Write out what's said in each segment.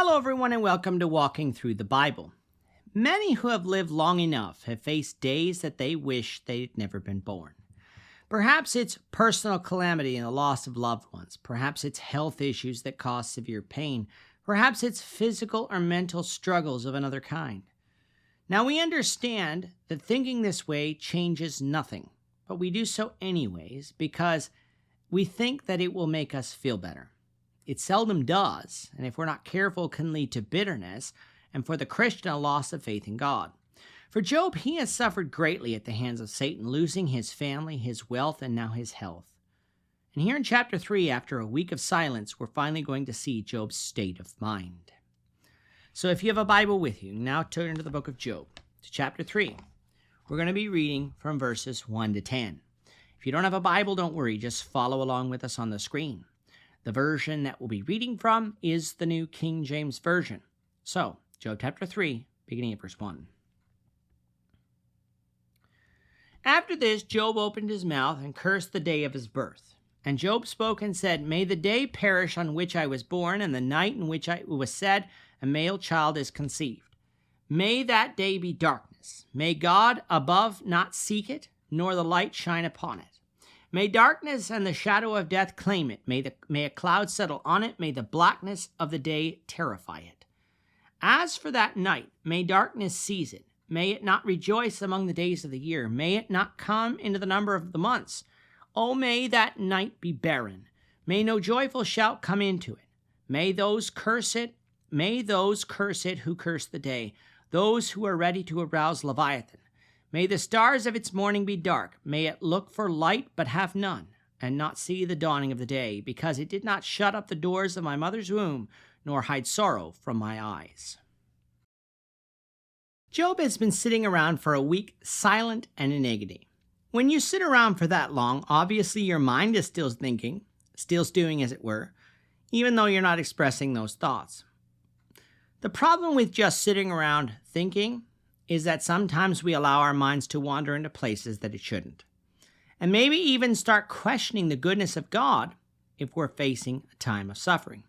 Hello, everyone, and welcome to Walking Through the Bible. Many who have lived long enough have faced days that they wish they'd never been born. Perhaps it's personal calamity and the loss of loved ones. Perhaps it's health issues that cause severe pain. Perhaps it's physical or mental struggles of another kind. Now, we understand that thinking this way changes nothing, but we do so anyways because we think that it will make us feel better. It seldom does, and if we're not careful, can lead to bitterness, and for the Christian, a loss of faith in God. For Job, he has suffered greatly at the hands of Satan, losing his family, his wealth, and now his health. And here in chapter 3, after a week of silence, we're finally going to see Job's state of mind. So if you have a Bible with you, now turn to the book of Job, to chapter 3. We're going to be reading from verses 1 to 10. If you don't have a Bible, don't worry, just follow along with us on the screen. The version that we'll be reading from is the New King James Version. So, Job chapter 3, beginning at verse 1. After this, Job opened his mouth and cursed the day of his birth. And Job spoke and said, May the day perish on which I was born, and the night in which it was said, a male child is conceived. May that day be darkness. May God above not seek it, nor the light shine upon it. May darkness and the shadow of death claim it. May a cloud settle on it. May the blackness of the day terrify it. As for that night, may darkness seize it. May it not rejoice among the days of the year. May it not come into the number of the months. Oh, may that night be barren. May no joyful shout come into it. May those curse it. May those curse it who curse the day, those who are ready to arouse Leviathan. May the stars of its morning be dark. May it look for light but have none, and not see the dawning of the day, because it did not shut up the doors of my mother's womb, nor hide sorrow from my eyes. Job has been sitting around for a week, silent and in agony. When you sit around for that long, obviously your mind is still thinking, still stewing as it were, even though you're not expressing those thoughts. The problem with just sitting around thinking is that sometimes we allow our minds to wander into places that it shouldn't, and maybe even start questioning the goodness of God if we're facing a time of suffering.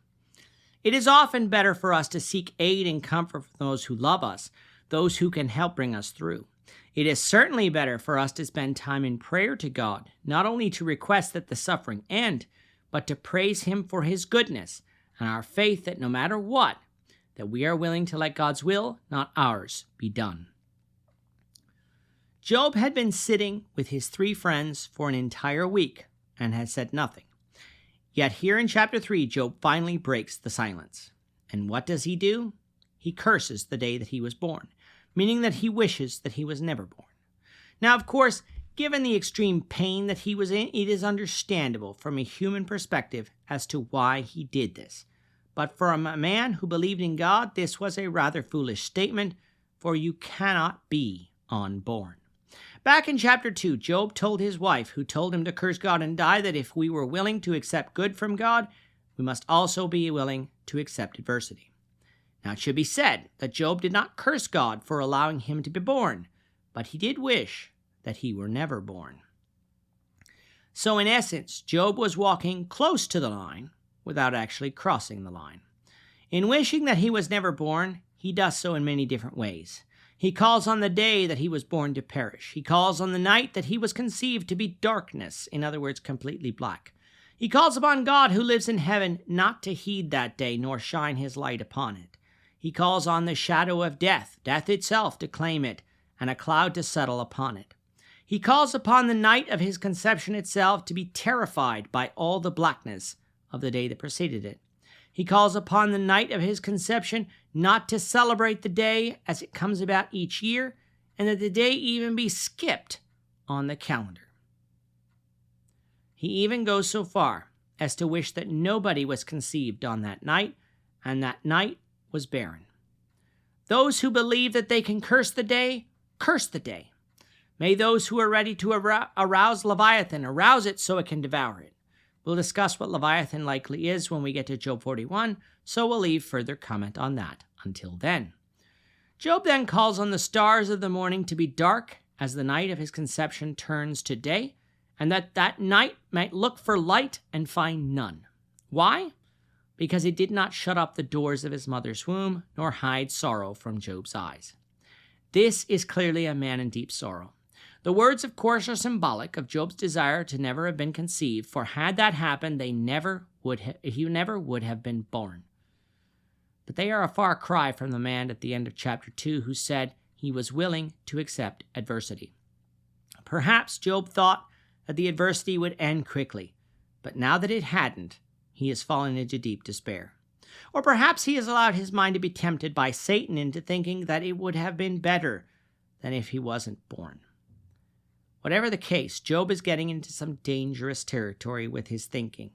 It is often better for us to seek aid and comfort from those who love us, those who can help bring us through. It is certainly better for us to spend time in prayer to God, not only to request that the suffering end, but to praise Him for His goodness and our faith that no matter what, that we are willing to let God's will, not ours, be done. Job had been sitting with his 3 friends for an entire week and had said nothing. Yet here in chapter 3, Job finally breaks the silence. And what does he do? He curses the day that he was born, meaning that he wishes that he was never born. Now, of course, given the extreme pain that he was in, it is understandable from a human perspective as to why he did this. But for a man who believed in God, this was a rather foolish statement, for you cannot be unborn. Back in chapter 2, Job told his wife, who told him to curse God and die, that if we were willing to accept good from God, we must also be willing to accept adversity. Now, it should be said that Job did not curse God for allowing him to be born, but he did wish that he were never born. So in essence, Job was walking close to the line without actually crossing the line. In wishing that he was never born, he does so in many different ways. He calls on the day that he was born to perish. He calls on the night that he was conceived to be darkness, in other words, completely black. He calls upon God who lives in heaven not to heed that day nor shine his light upon it. He calls on the shadow of death, death itself, to claim it, and a cloud to settle upon it. He calls upon the night of his conception itself to be terrified by all the blackness of the day that preceded it. He calls upon the night of his conception not to celebrate the day as it comes about each year, and that the day even be skipped on the calendar. He even goes so far as to wish that nobody was conceived on that night, and that night was barren. Those who believe that they can curse the day, curse the day. May those who are ready to arouse Leviathan arouse it so it can devour it. We'll discuss what Leviathan likely is when we get to Job 41, so we'll leave further comment on that until then. Job then calls on the stars of the morning to be dark as the night of his conception turns to day, and that night might look for light and find none. Why? because he did not shut up the doors of his mother's womb, nor hide sorrow from Job's eyes. This is clearly a man in deep sorrow. The words, of course, are symbolic of Job's desire to never have been conceived, for had that happened, he never would have been born. But they are a far cry from the man at the end of chapter 2 who said he was willing to accept adversity. Perhaps Job thought that the adversity would end quickly, but now that it hadn't, he has fallen into deep despair. Or perhaps he has allowed his mind to be tempted by Satan into thinking that it would have been better than if he wasn't born. Whatever the case, Job is getting into some dangerous territory with his thinking.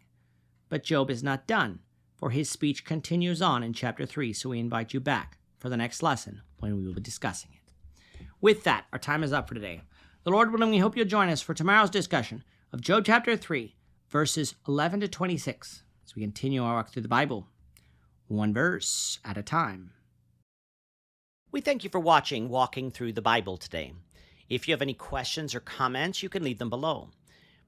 But Job is not done, for his speech continues on in chapter 3, so we invite you back for the next lesson when we will be discussing it. With that, our time is up for today. The Lord willing, we hope you'll join us for tomorrow's discussion of Job chapter 3, verses 11 to 26, as we continue our walk through the Bible, one verse at a time. We thank you for watching Walking Through the Bible today. If you have any questions or comments, you can leave them below.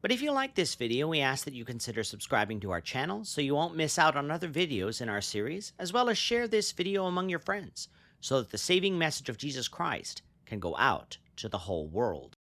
But if you like this video, we ask that you consider subscribing to our channel so you won't miss out on other videos in our series, as well as share this video among your friends so that the saving message of Jesus Christ can go out to the whole world.